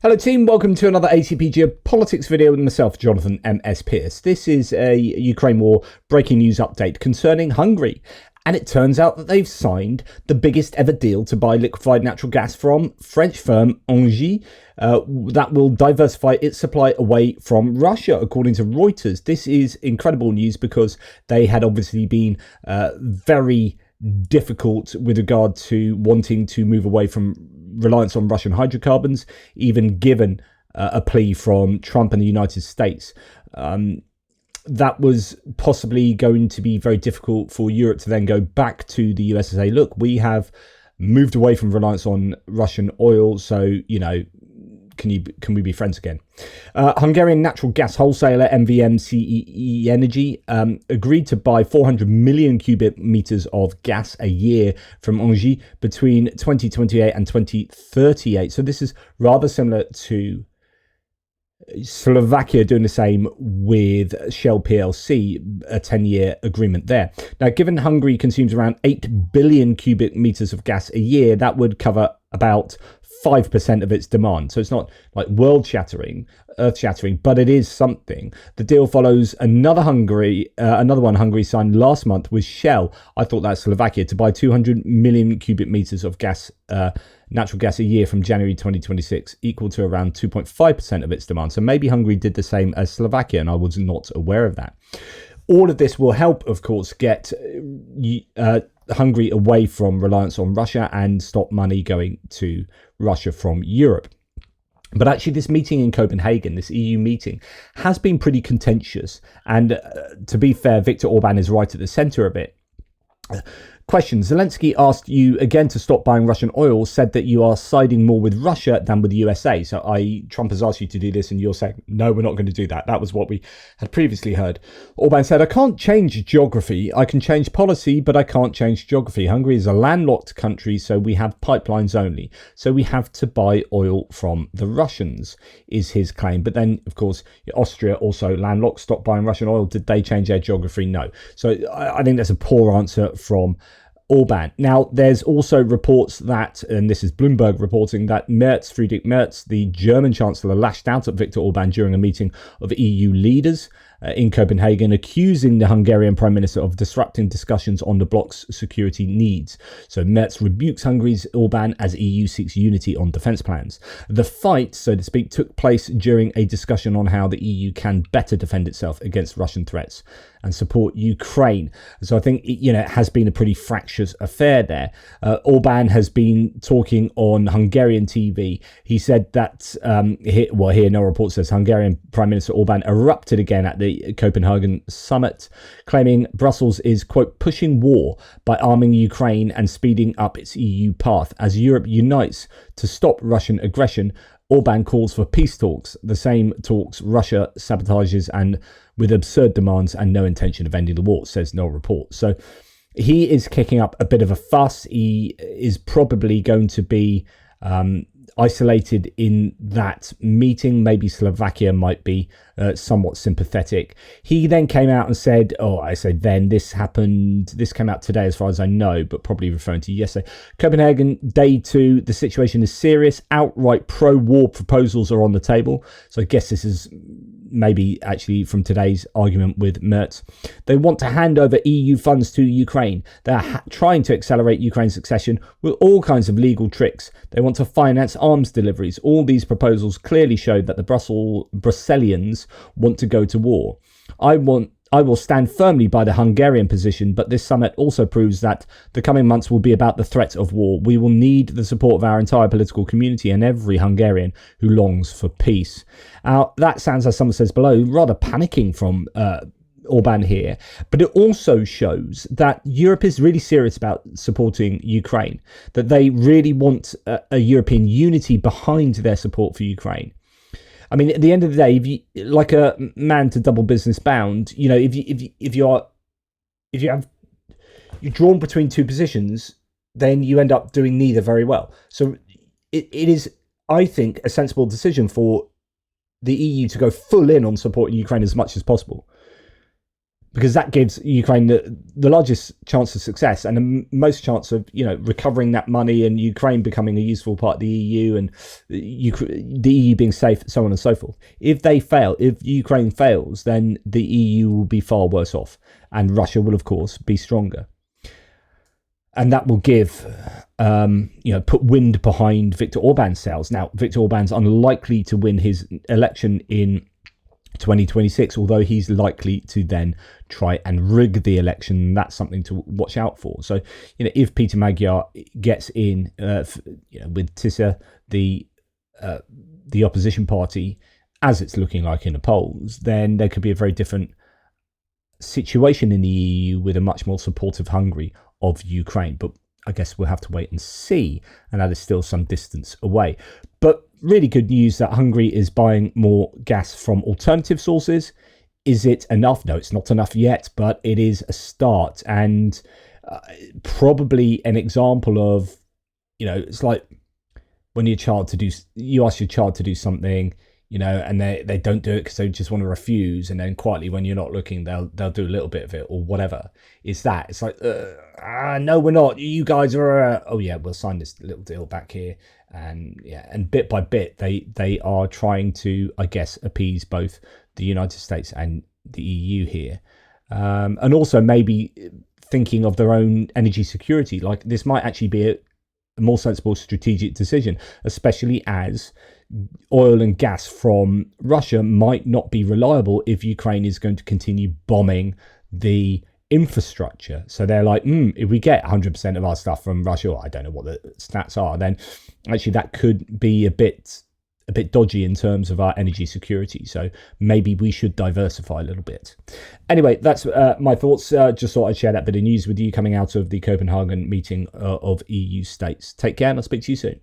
Hello team, welcome to another ATP Geopolitics video with myself, Jonathan M.S. Pearce. This is a Ukraine war breaking news update concerning Hungary. And it turns out that they've signed the biggest ever deal to buy liquefied natural gas from French firm Engie that will diversify its supply away from Russia, according to Reuters. This is incredible news because they had obviously been very difficult with regard to wanting to move away from reliance on Russian hydrocarbons, even given a plea from Trump and the United States. That was possibly going to be very difficult for Europe to then go back to the US and say, look, we have moved away from reliance on Russian oil, so, can we be friends again? Hungarian natural gas wholesaler MVM CEEnergy agreed to buy 400 million cubic meters of gas a year from Engie between 2028 and 2038. So this is rather similar to Slovakia doing the same with Shell PLC, a 10-year agreement there. Now, given Hungary consumes around 8 billion cubic meters of gas a year, that would cover about 5% of its demand. So it's not like earth-shattering, but it is something. The deal follows another one Hungary signed last month with Shell. I thought that's Slovakia, to buy 200 million cubic meters of gas, natural gas a year from January 2026, equal to around 2.5% of its demand. So maybe Hungary did the same as Slovakia, and I was not aware of that. All of this will help, of course, get Hungary away from reliance on Russia and stop money going to Russia from Europe. But actually, this meeting in Copenhagen, this EU meeting, has been pretty contentious. And to be fair, Viktor Orban is right at the centre of it. Question: Zelenskyy asked you again to stop buying Russian oil, said that you are siding more with Russia than with the USA. So Trump has asked you to do this and you're saying, no, we're not going to do that. That was what we had previously heard. Orban said, I can't change geography. I can change policy, but I can't change geography. Hungary is a landlocked country, so we have pipelines only. So we have to buy oil from the Russians, is his claim. But then, of course, Austria also landlocked, stopped buying Russian oil. Did they change their geography? No. So I think that's a poor answer from Orban. Now, there's also reports that, and this is Bloomberg reporting, that Friedrich Merz, the German Chancellor, lashed out at Viktor Orban during a meeting of EU leaders in Copenhagen, accusing the Hungarian Prime Minister of disrupting discussions on the bloc's security needs. So Merz rebukes Hungary's Orban as EU seeks unity on defence plans. The fight, so to speak, took place during a discussion on how the EU can better defend itself against Russian threats and support Ukraine. So I think, it has been a pretty fractious affair there. Orban has been talking on Hungarian TV. He said that, here no report says Hungarian Prime Minister Orban erupted again at the Copenhagen summit, claiming Brussels is, quote, pushing war by arming Ukraine and speeding up its EU path. As Europe unites to stop Russian aggression, Orban calls for peace talks, the same talks Russia sabotages, and with absurd demands and no intention of ending the war, says no report. So he is kicking up a bit of a fuss. He is probably going to be isolated in that meeting. Maybe Slovakia might be somewhat sympathetic. He then came out and said, this came out today as far as I know, but probably referring to yesterday. Copenhagen, day 2, the situation is serious. Outright pro-war proposals are on the table. So I guess this is maybe actually from today's argument with Merz. They want to hand over EU funds to Ukraine. They're trying to accelerate Ukraine's accession with all kinds of legal tricks. They want to finance arms deliveries. All these proposals clearly show that the Brusselians want to go to war. I will stand firmly by the Hungarian position, but this summit also proves that the coming months will be about the threat of war. We will need the support of our entire political community and every Hungarian who longs for peace. That sounds, as someone says below, rather panicking from Orban here, but it also shows that Europe is really serious about supporting Ukraine, that they really want a European unity behind their support for Ukraine. I mean, at the end of the day, if you, like a man to double business bound, if you're drawn between two positions, then you end up doing neither very well. So it is, I think, a sensible decision for the EU to go full in on supporting Ukraine as much as possible. because that gives Ukraine the largest chance of success and the most chance of, recovering that money and Ukraine becoming a useful part of the EU and the EU being safe, so on and so forth. If Ukraine fails, then the EU will be far worse off, and Russia will, of course, be stronger. And that will give, put wind behind Viktor Orban's sails. Now, Viktor Orban's unlikely to win his election in 2026, although he's likely to then try and rig the election. That's something to watch out for. So, if Peter Magyar gets in, with Tisza, the opposition party, as it's looking like in the polls, then there could be a very different situation in the EU with a much more supportive Hungary of Ukraine. But I guess we'll have to wait and see, and that is still some distance away. But really good news that Hungary is buying more gas from alternative sources. Is it enough? No, it's not enough yet, but it is a start, and probably an example of, it's like when you ask your child to do something, and they don't do it because they just want to refuse, and then quietly, when you're not looking, they'll do a little bit of it or whatever. It's like, no, we're not. You guys are. Oh yeah, we'll sign this little deal back here, and bit by bit, they are trying to, I guess, appease both the United States and the EU here, and also maybe thinking of their own energy security. Like, this might actually be a more sensible strategic decision, especially as oil and gas from Russia might not be reliable if Ukraine is going to continue bombing the infrastructure. So they're like, if we get 100% of our stuff from Russia, or I don't know what the stats are, then actually that could be a bit dodgy in terms of our energy security. So maybe we should diversify a little bit. Anyway, that's my thoughts. Just thought I'd share that bit of news with you coming out of the Copenhagen meeting of EU states. Take care, and I'll speak to you soon.